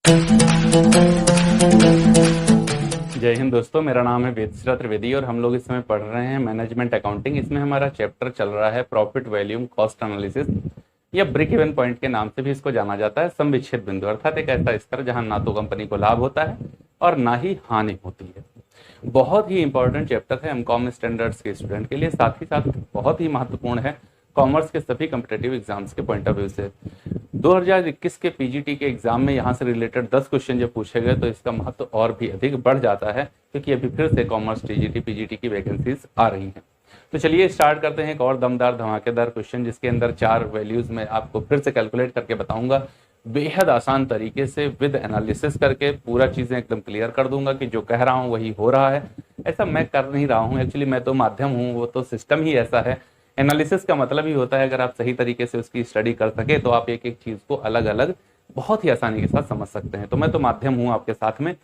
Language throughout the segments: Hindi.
जय हिंद दोस्तों, मेरा नाम है वेदश्री त्रिवेदी और हम लोग इस समय पढ़ रहे हैं मैनेजमेंट अकाउंटिंग। इसमें हमारा चैप्टर चल रहा है प्रॉफिट वॉल्यूम कॉस्ट एनालिसिस, या ब्रेक इवन पॉइंट के नाम से भी इसको जाना जाता है। सम विच्छेद बिंदु अर्थात एक ऐसा स्तर जहां ना तो कंपनी को लाभ होता है और ना ही हानि होती है। बहुत ही इंपॉर्टेंट चैप्टर है एमकॉम स्टैंडर्ड्स के स्टूडेंट के लिए, साथ ही साथ बहुत ही महत्वपूर्ण है कॉमर्स के सभी कम्पिटेटिव एग्जाम्स के पॉइंट ऑफ व्यू से। 2021 के पीजीटी के एग्जाम में यहाँ से रिलेटेड 10 क्वेश्चन जब पूछे गए तो इसका महत्व और भी अधिक बढ़ जाता है, क्योंकि अभी फिर से कॉमर्स टीजीटी पीजीटी की वैकेंसीज आ रही हैं। तो चलिए स्टार्ट करते हैं एक और दमदार धमाकेदार क्वेश्चन, जिसके अंदर 4 वैल्यूज में आपको फिर से कैलकुलेट करके बताऊंगा, बेहद आसान तरीके से विद एनालिसिस करके पूरा चीजें एकदम क्लियर कर दूंगा कि जो कह रहा हूं वही हो रहा है। ऐसा मैं कर नहीं रहा हूं, एक्चुअली मैं तो माध्यम हूं, वो तो सिस्टम ही ऐसा है। एनालिसिस का मतलब ही होता है अगर आप सही तरीके से उसकी स्टडी कर सके तो आप एक एक चीज को अलग अलग बहुत ही आसानी के साथ समझ सकते हैं। तो मैं तो माध्यम हूं आपके साथ में,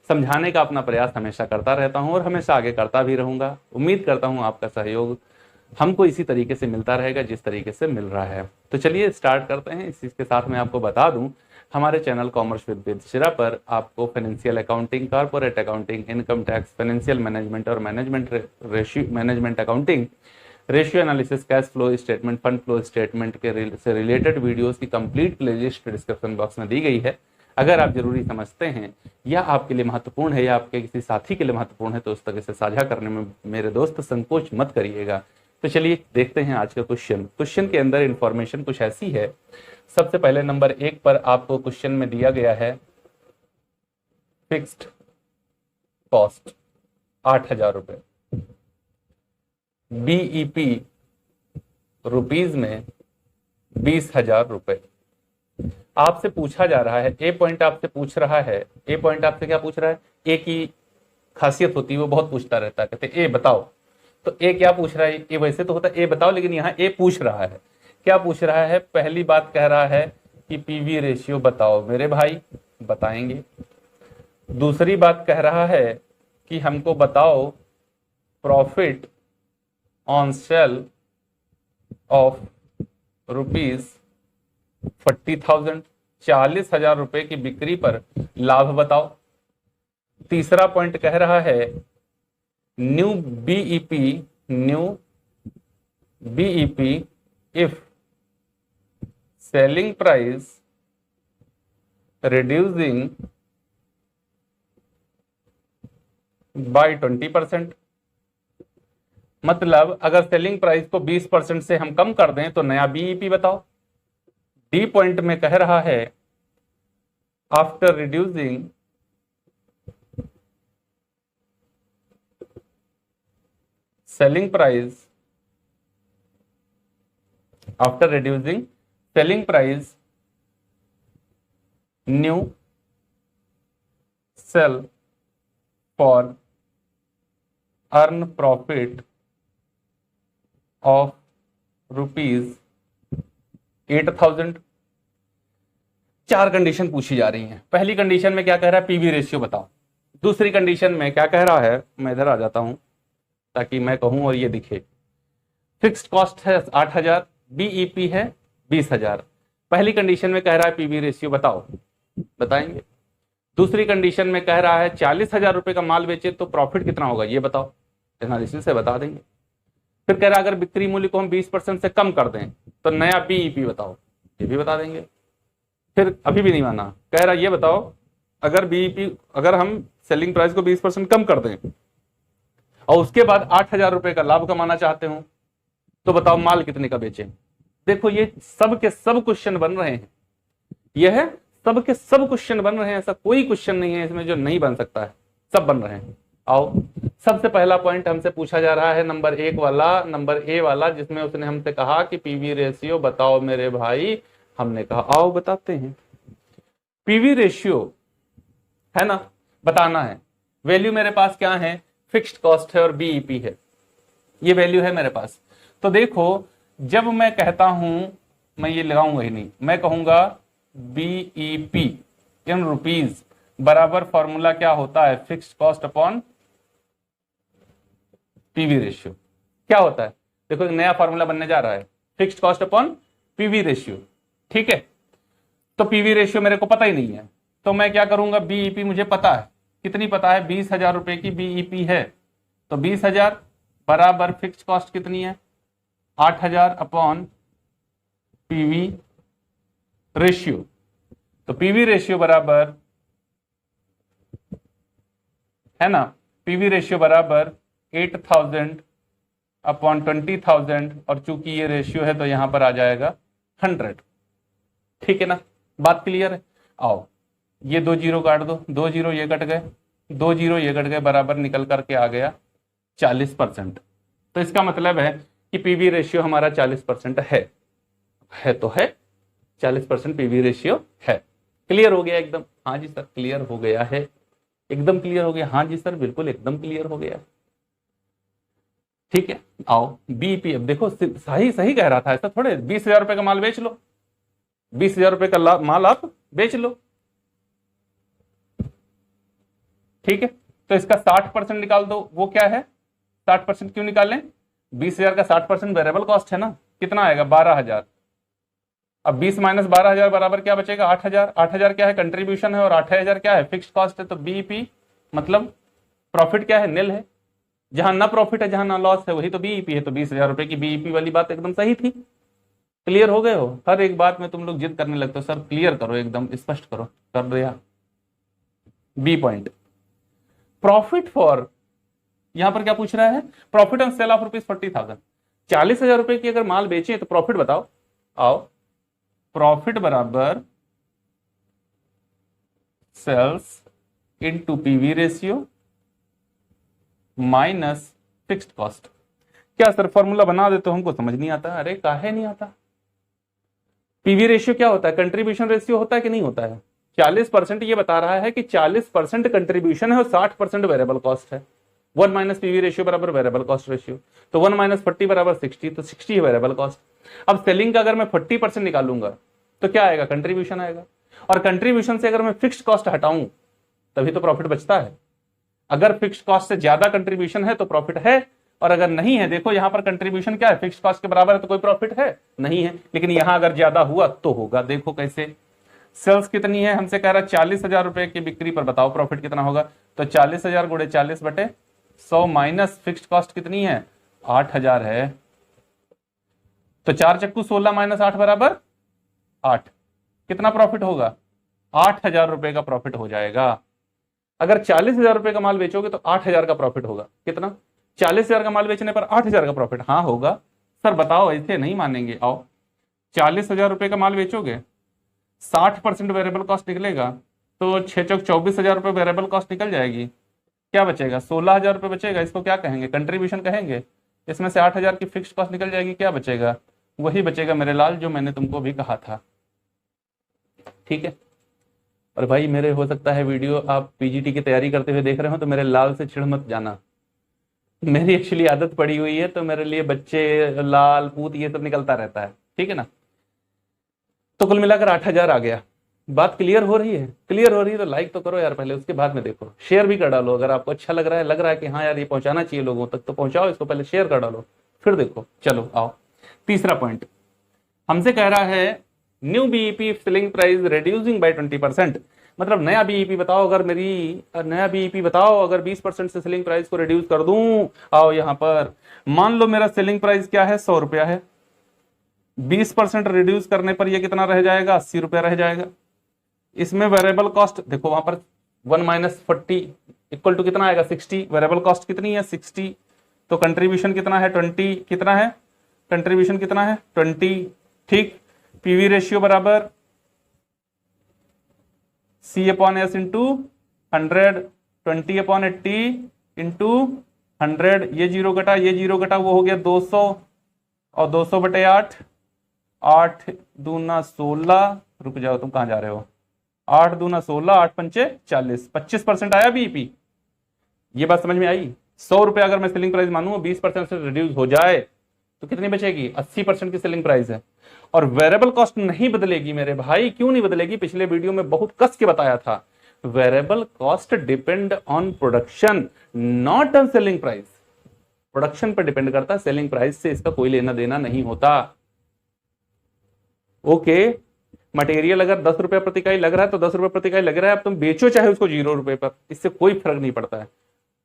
समझाने का अपना प्रयास हमेशा करता रहता हूं और हमेशा आगे करता भी रहूंगा। उम्मीद करता हूं आपका सहयोग हमको इसी तरीके से मिलता रहेगा जिस तरीके से मिल रहा है। तो चलिए स्टार्ट करते हैं। इसी के साथ मैं आपको बता दूं, हमारे चैनल कॉमर्स विद वेदश्री पर आपको financial accounting, corporate accounting, income tax, financial management और management accounting, ratio analysis, cash flow statement, fund flow statement से रिलेटेड वीडियोस की कंप्लीट प्लेलिस्ट डिस्क्रिप्शन बॉक्स में दी गई है। अगर आप जरूरी समझते हैं या आपके लिए महत्वपूर्ण है या आपके किसी साथी के लिए महत्वपूर्ण है तो उस तरह से साझा करने में मेरे दोस्त संकोच मत करिएगा। तो चलिए देखते हैं आज का क्वेश्चन। क्वेश्चन के अंदर इंफॉर्मेशन कुछ ऐसी है। सबसे पहले नंबर 1 पर आपको क्वेश्चन में दिया गया है फिक्स्ड कॉस्ट 8,000 रुपए, बीईपी रुपीज में 20,000 रुपए। आपसे पूछा जा रहा है, ए पॉइंट आपसे पूछ रहा है, ए पॉइंट आपसे क्या पूछ रहा है? ए की खासियत होती है वो बहुत पूछता रहता है, कहते ए बताओ। तो ए क्या पूछ रहा है? ए वैसे तो होता है ए बताओ, लेकिन यहाँ ए पूछ रहा है। क्या पूछ रहा है? पहली बात कह रहा है कि पीवी रेशियो बताओ मेरे भाई, बताएंगे। दूसरी बात कह रहा है कि हमको बताओ profit on sale of rupees 40,000, 40,000 रुपए की बिक्री पर लाभ बताओ। तीसरा पॉइंट कह रहा है new BEP if selling price reducing by 20%। मतलब अगर सेलिंग प्राइस को 20% से हम कम कर दें तो नया बीईपी बताओ। डी पॉइंट में कह रहा है after reducing selling price, after reducing selling price new sale for earn profit of rupees 8,000। 4 condition पूछी जा रही हैं। पहली कंडीशन में क्या कह रहा है? पीवी रेशियो बताओ। दूसरी कंडीशन में क्या कह रहा है? मैं इधर आ जाता हूं ताकि मैं कहूं और ये दिखे। फिक्स्ड कॉस्ट है 8,000, बीईपी है 20,000। पहली कंडीशन में कह रहा है पीवी रेशियो बताओ, बताएंगे। दूसरी कंडीशन में कह रहा है 40,000 रुपए का माल बेचे तो प्रॉफिट कितना होगा ये बताओ, एनालिसिस से बता देंगे। फिर कह रहा है अगर बिक्री मूल्य को हम 20% से कम कर दें तो नया बीईपी बताओ, ये भी बता देंगे। फिर अभी भी नहीं माना, कह रहा ये बताओ अगर बीईपी, अगर हम सेलिंग प्राइस को 20% कम कर दें और उसके बाद 8,000 रुपए का लाभ कमाना चाहते हो तो बताओ माल कितने का बेचें। देखो ये सब के सब क्वेश्चन बन रहे हैं, यह सब के सब क्वेश्चन बन रहे हैं। ऐसा कोई क्वेश्चन नहीं है इसमें जो नहीं बन सकता है, सब बन रहे हैं। आओ, सबसे पहला पॉइंट हमसे पूछा जा रहा है नंबर 1 वाला, नंबर ए वाला, जिसमें उसने हमसे कहा कि पीवी रेशियो बताओ मेरे भाई। हमने कहा आओ बताते हैं। पीवी रेशियो है ना, बताना है। वैल्यू मेरे पास क्या है? फिक्स्ड कॉस्ट है और बीईपी है, ये वैल्यू है मेरे पास। तो देखो जब मैं कहता हूं, मैं ये लगाऊंगा ही नहीं, मैं कहूंगा बीईपी इन रुपीज बराबर फॉर्मूला क्या होता है? Fixed cost upon PV ratio. क्या होता है? देखो एक नया फॉर्मूला बनने जा रहा है, fixed cost upon PV ratio. ठीक है, तो पीवी रेशियो मेरे को पता ही नहीं है, तो मैं क्या करूंगा, बीईपी मुझे पता है, कितनी पता है, 20,000 रुपए की बीईपी है, तो 20,000 बराबर फिक्स कॉस्ट कितनी है, 8,000 अपॉन पीवी रेशियो। तो पीवी रेशियो बराबर है ना, पीवी रेशियो बराबर 8,000 अपॉन 20,000, और चूंकि ये रेशियो है तो यहां पर आ जाएगा 100। ठीक है ना, बात क्लियर है। आओ ये 2 जीरो काट दो, 2 जीरो ये कट गए, 2 जीरो ये कट गए, बराबर निकल करके आ गया 40%। तो इसका मतलब है कि पीवी रेशियो हमारा 40% है तो है, 40% पीवी रेशियो है। क्लियर हो गया एकदम? हाँ जी सर क्लियर हो गया है, एकदम क्लियर हो गया। हाँ जी सर बिल्कुल एकदम क्लियर हो गया। ठीक है, आओ बीईपी। अब देखो सही सही कह रहा था, ऐसा थोड़े 20,000 रुपए का माल बेच लो, 20,000 रुपए का माल आप बेच लो। ठीक है, तो इसका 60% निकाल दो। वो क्या है, 60% क्यों निकालें, 20,000 का 60% वेरिएबल कॉस्ट है ना, कितना आएगा 12,000। अब 20 माइनस 12,000 बराबर क्या बचेगा, 8,000। 8,000 क्या है, कंट्रीब्यूशन है, और 8,000 क्या है, फिक्स्ड कॉस्ट है। तो बीईपी मतलब प्रॉफिट क्या है, निल है। जहां ना प्रॉफिट है, जहां ना लॉस है, वही तो बीईपी है। तो 20,000 रुपए की बीईपी वाली बात एकदम सही थी। क्लियर हो गए हो? हर एक बात में तुम लोग जिद करने लगते हो, सर क्लियर करो, एकदम स्पष्ट करो, कर दिया। बी पॉइंट, प्रॉफिट फॉर, यहां पर क्या पूछ रहा है, प्रॉफिट ऑन सेल ऑफ ₹40,000। 40,000 रुपए की अगर माल बेचे तो प्रॉफिट बताओ। आओ, प्रॉफिट बराबर sales into PV ratio minus fixed cost. क्या सर फॉर्मूला बना दे तो हमको समझ नहीं आता? अरे काहे नहीं आता? पीवी रेशियो क्या होता है, कंट्रीब्यूशन रेशियो होता है कि नहीं होता है? 40% ये बता रहा है कि 40% कंट्रीब्यूशन है और 60% वेरिएबल कॉस्ट है। 1 माइनस पीवी रेशियो बराबर वेरिएबल कॉस्ट रेशियो, तो 1 माइनस 40 बराबर 60, तो 60 है वेरिएबल कॉस्ट। अब सेलिंग का अगर मैं 40% निकालूंगा तो क्या आएगा, कंट्रीब्यूशन आएगा। और कंट्रीब्यूशन से अगर मैं फिक्स्ड कॉस्ट हटाऊं तभी तो प्रॉफिट बचता है। अगर फिक्स्ड कॉस्ट से ज्यादा कंट्रीब्यूशन है तो प्रॉफिट है, और अगर नहीं है, देखो यहां पर कंट्रीब्यूशन क्या है, फिक्स्ड कॉस्ट के बराबर है, तो कोई प्रॉफिट है नहीं है। लेकिन यहां अगर ज्यादा हुआ तो होगा। देखो कैसे, सेल्स कितनी है, हमसे कह रहा है 40,000 रुपए की बिक्री पर बताओ प्रॉफिट कितना होगा। तो 40,000 गुणे 40 बटे 100 माइनस फिक्स्ड कॉस्ट कितनी है, 8,000 है। तो 4 चक्कू 16 माइनस 8 बराबर 8। कितना प्रॉफिट होगा, 8,000 रुपए का प्रॉफिट हो जाएगा। अगर 40,000 रुपए का माल बेचोगे तो 8,000 का प्रॉफिट होगा। कितना, 40,000 का माल बेचने पर 8,000 का प्रॉफिट। हाँ होगा सर, बताओ, ऐसे नहीं मानेंगे। आओ, 40,000 रुपए का माल बेचोगे, 60% वेरिएबल कॉस्ट निकलेगा, तो 6 चौक 24,000 रुपए वेरिएबल कॉस्ट निकल जाएगी। क्या बचेगा, 16,000 रुपए बचेगा। इसको क्या कहेंगे, कंट्रीब्यूशन कहेंगे। इसमें से 8,000 की फिक्स्ड कॉस्ट निकल जाएगी, क्या बचेगा, वही बचेगा मेरे लाल जो मैंने तुमको भी कहा था। ठीक है, और भाई मेरे हो सकता है वीडियो आप पीजीटी की तैयारी करते हुए देख रहे हो, तो मेरे लाल से चिढ़ मत जाना। मेरी एक्चुअली आदत पड़ी हुई है, तो मेरे लिए बच्चे, लाल, पूत, ये सब निकलता रहता है। ठीक है ना, तो कुल मिलाकर 8,000 आ गया। बात क्लियर हो रही है? क्लियर हो रही है तो लाइक तो करो यार पहले, उसके बाद में देखो शेयर भी कर डालो। अगर आपको अच्छा लग रहा है कि हाँ यार ये पहुंचाना चाहिए लोगों तक, तो पहुंचाओ इसको, पहले शेयर कर डालो, फिर देखो। चलो आओ, तीसरा पॉइंट हमसे कह रहा है new BEP selling price reducing by 20%। मतलब नया बीईपी बताओ, अगर मेरी नया बीईपी बताओ अगर 20% से सेलिंग प्राइस को रिड्यूस कर दूं। आओ यहां पर, मान लो मेरा सेलिंग प्राइस क्या है, 100 रुपया है, 20% रिड्यूस करने पर ये कितना रह जाएगा, 80 रुपया रह जाएगा। इसमें वेरिएबल कॉस्ट देखो, वहां पर 1 माइनस 40 इक्वल टू कितना आएगा, 60। वेरिएबल कॉस्ट कितनी है, 60। तो कंट्रीब्यूशन कितना है, 20। कितना है कंट्रीब्यूशन, कितना है, 20। ठीक, पीवी रेशियो बराबर C upon S into 100, 20 upon 80 into 100। ये जीरो घटा, ये जीरो घटा, वो हो गया 200, और 200 बटे 8, 8 दूना 16। रुक जाओ, तुम कहां जा रहे हो, 8 दूना 16, 8 पंचे 40, 25% आया बीईपी। ये बात समझ में आई? 100 रुपए अगर मैं सेलिंग प्राइस मानूंगा, 20% से रिड्यूस हो जाए तो कितनी बचेगी, 80% की सेलिंग प्राइस है। और वेरिएबल कॉस्ट नहीं बदलेगी मेरे भाई। क्यों नहीं बदलेगी, पिछले वीडियो में बहुत कस के बताया था। Variable cost depend on production, not on selling price. Production पर डिपेंड करता है, सेलिंग प्राइस से इसका कोई लेना देना नहीं होता। ओके, मटेरियल अगर 10 रुपये प्रति इकाई लग रहा है तो 10 रुपये प्रति इकाई लग रहा है, अब तुम बेचो चाहे उसको 0 रुपये पर, इससे कोई फर्क नहीं पड़ता है।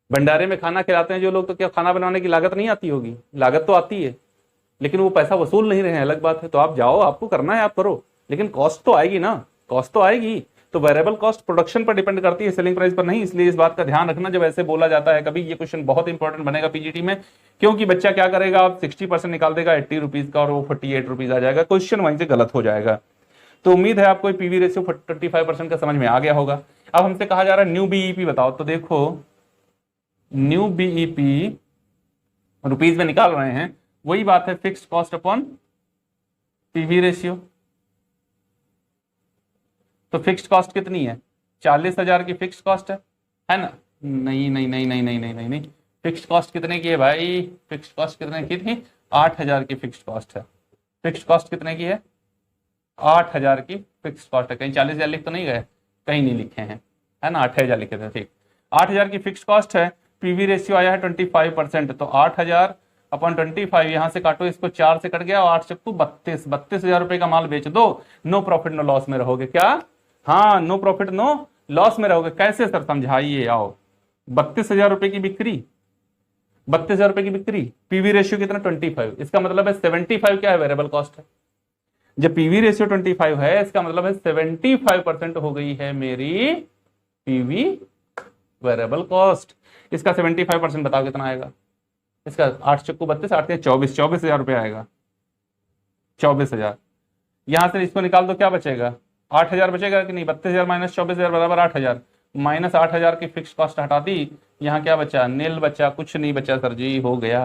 भंडारे में खाना खिलाते हैं जो लोग, तो क्या खाना बनाने की लागत नहीं आती होगी? लागत तो आती है, लेकिन वो पैसा वसूल नहीं रहे हैं, अलग बात है। तो आप जाओ, आपको करना है आप करो, लेकिन कॉस्ट तो आएगी ना, कॉस्ट तो आएगी। तो वेरिएबल कॉस्ट प्रोडक्शन पर डिपेंड करती है, सेलिंग प्राइस पर नहीं। इसलिए इस बात का ध्यान रखना जब ऐसे बोला जाता है कभी, ये क्वेश्चन बहुत इंपॉर्टेंट बनेगा पीजीटी में, क्योंकि बच्चा क्या करेगा, आप 60% निकाल देगा 80 रुपीज का और वो 48 रुपीज आ जाएगा, क्वेश्चन वहीं से गलत हो जाएगा। तो उम्मीद है आपको पीवी रेशियो 25% का समझ में आ गया होगा। अब हमसे कहा जा रहा है न्यू बीईपी बताओ, तो देखो न्यू बीईपी रुपीज में निकाल रहे हैं, वही बात है fixed cost upon PV ratio. तो फिक्स्ड कॉस्ट कितनी है? 40,000 की फिक्स्ड कॉस्ट है ना? नहीं नहीं नहीं नहीं नहीं नहीं नहीं नहीं, फिक्स्ड कॉस्ट कितने की है भाई? फिक्स्ड कॉस्ट कितने की थी? 8,000 की फिक्स्ड कॉस्ट है। फिक्स्ड कॉस्ट कितने की है? 8,000 की फिक्स्ड कॉस्ट है। कहीं 40,000 लिख तो नहीं गए? कहीं नहीं लिखे हैं, है ना? 8,000 लिखे थे, ठीक। 8,000 की फिक्स्ड कॉस्ट है, पीवी रेशियो आया है 25%, तो 8,000 अपॉन 25, यहां से काटो इसको, 4 से कट गया, 8 चक्कू 32,000 रुपए का माल बेच दो, नो प्रॉफिट नो लॉस में रहोगे। क्या? हाँ, नो प्रॉफिट नो लॉस में रहोगे। कैसे सर, समझाइए। आओ, 32,000 रुपए की बिक्री, 32,000 रुपए की बिक्री, पीवी रेशियो कितना? 25, इसका मतलब है 75 क्या है? वेरिएबल कॉस्ट है। जब पीवी रेशियो 25 है, इसका मतलब है 75% हो गई है मेरी पीवी वेरिएबल कॉस्ट। इसका 75% बताओ कितना आएगा? इसका 8 चक्कू 32, 8 के 24, 24,000 रुपये आएगा। 24,000 यहां से इसको निकाल दो, क्या बचेगा? 8,000 बचेगा कि नहीं? 32,000 माइनस 24,000 बराबर 8,000, माइनस 8,000 की फिक्स कॉस्ट हटा दी, यहां क्या बचा? नील बचा, कुछ नहीं बचा सर जी, हो गया।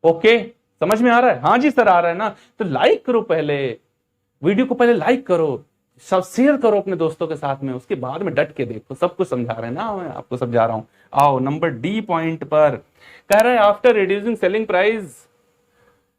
ओके, समझ में आ रहा है? हाँ जी सर, आ रहा है ना? तो लाइक करो, पहले वीडियो को पहले लाइक करो, सब शेयर करो अपने दोस्तों के साथ में, उसके बाद में डट के देखो। सब कुछ समझा रहे हैं ना, मैं आपको समझा रहा हूं। आओ नंबर डी पॉइंट पर, कह रहा है after reducing selling price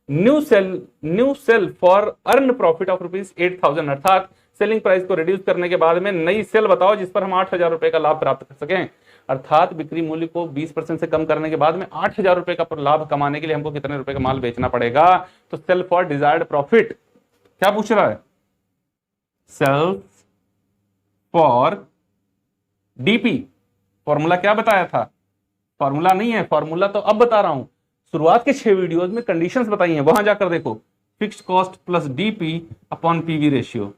new sale for earn profit of ₹8,000, अर्थात सेलिंग प्राइस को रिड्यूस करने के बाद में नई सेल बताओ जिस पर हम 8,000 रुपए का लाभ प्राप्त कर सकें। अर्थात बिक्री मूल्य को 20% से कम करने के बाद में 8,000 रुपए का लाभ कमाने के लिए हमको कितने रुपए का माल बेचना पड़ेगा? तो सेल फॉर डिजायर्ड प्रॉफिट, क्या पूछ रहा है? Cell for DP. फॉर्मूला क्या बताया था? फॉर्मूला नहीं है, फॉर्मूला तो अब बता रहा हूं। शुरुआत के 6 वीडियोस में कंडीशंस बताई हैं, वहां जाकर देखो। Fixed cost plus DP upon PV ratio.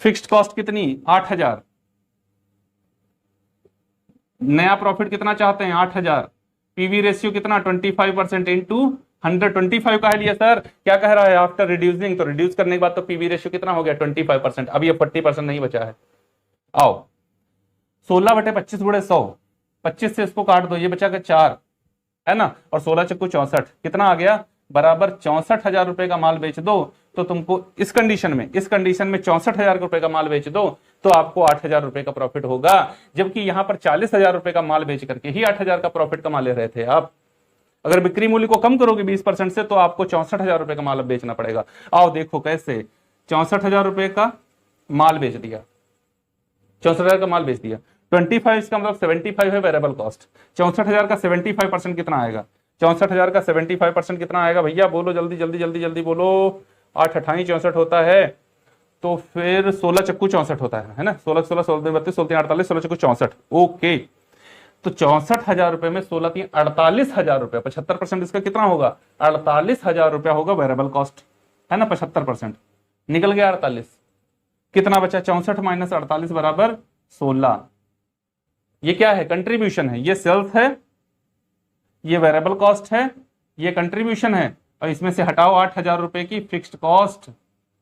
Fixed cost कितनी? 8,000। नया प्रॉफिट कितना चाहते हैं? 8,000। पीवी रेशियो कितना? 25% इंटू 125 का है लिया सर। क्या कह रहा है? आफ्टर रिड्यूसिंग, तो रिड्यूस करने के बाद तो पीवी रेशियो कितना हो गया? 25%। अब ये 40% नहीं बचा है। आओ, 16/25 × 100, 25 से इसको काट दो, ये बचा के 4, है ना? और 16 चक्कू 64, कितना आ गया? बराबर 64,000 रुपए का माल बेच दो तो तुमको इस कंडीशन में 64,000 रुपए का माल बेच दो तो आपको 8,000 रुपए का प्रॉफिट होगा। जबकि यहां पर 40,000 रुपए का माल बेच करके ही 8,000 का प्रॉफिट कमा ले रहे थे आप। अगर बिक्री मूल्य को कम करोगे 20% से, तो आपको 64,000 रुपए का माल अब बेचना पड़ेगा। आओ देखो कैसे। 64,000 रुपए का माल बेच दिया, 64,000 का माल बेच दिया। 25 इसका मतलब 75 है वेरिएबल कॉस्ट। 64,000 का 75% कितना आएगा? 64,000 का 75% कितना आएगा भैया? बोलो जल्दी जल्दी जल्दी जल्दी बोलो। 8 अठाई 64 होता है, तो फिर 16 चक्कू 64 होता है ना? 16 16 16 32 16 48 16 चक्कू 64। ओके, तो 64,000 रुपए में 16 3 48,000 रुपया, 75% इसका कितना होगा? 48,000 रुपया होगा वेरिएबल कॉस्ट, है ना? 75% निकल गया 48, कितना बचा? 64 माइनस 48 बराबर 16। ये क्या है? कंट्रीब्यूशन है। ये सेल्स है, ये वेरिएबल कॉस्ट है, ये कंट्रीब्यूशन है, और इसमें से हटाओ 8,000 रुपए की फिक्स्ड कॉस्ट,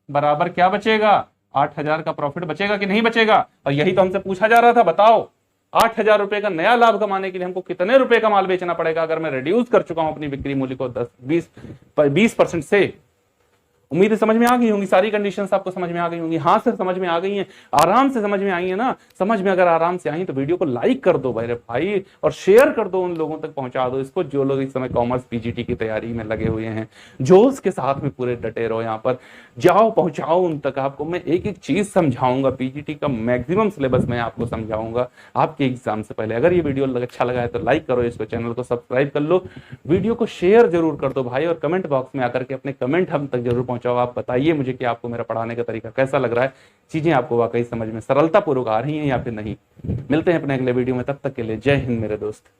बराबर क्या बचेगा? 8,000 का प्रॉफिट बचेगा कि नहीं बचेगा? और यही तो हमसे पूछा जा रहा था। बताओ 8,000 रुपए का नया लाभ कमाने के लिए हमको कितने रुपए का माल बेचना पड़ेगा अगर मैं रिड्यूस कर चुका हूं अपनी बिक्री मूल्य को 20% से। उम्मीद है समझ में आ गई होंगी, सारी कंडीशंस आपको समझ में आ गई होंगी। हाँ सर समझ में आ गई हैं, आराम से समझ में आई है ना? समझ में अगर आराम से आई तो वीडियो को लाइक कर दो भाई, और शेयर कर दो, उन लोगों तक पहुंचा दो इसको जो लोग इस समय कॉमर्स पीजीटी की तैयारी में लगे हुए हैं। जोश के साथ में पूरे डटे रहो, यहाँ पर जाओ, पहुंचाओ उन तक। आपको मैं एक एक चीज समझाऊंगा, पीजीटी का मैक्सिमम सिलेबस मैं आपको समझाऊंगा आपके एग्जाम से पहले। अगर ये वीडियो अच्छा लगा है तो लाइक करो इसको, चैनल को सब्सक्राइब कर लो, वीडियो को शेयर जरूर कर दो भाई, और कमेंट बॉक्स में आकर के अपने कमेंट हम तक जरूर पहुंचा हो। आप बताइए मुझे कि आपको मेरा पढ़ाने का तरीका कैसा लग रहा है, चीजें आपको वाकई समझ में सरलता पूर्वक आ रही हैं या फिर नहीं। मिलते हैं अपने अगले वीडियो में, तब तक के लिए जय हिंद मेरे दोस्त।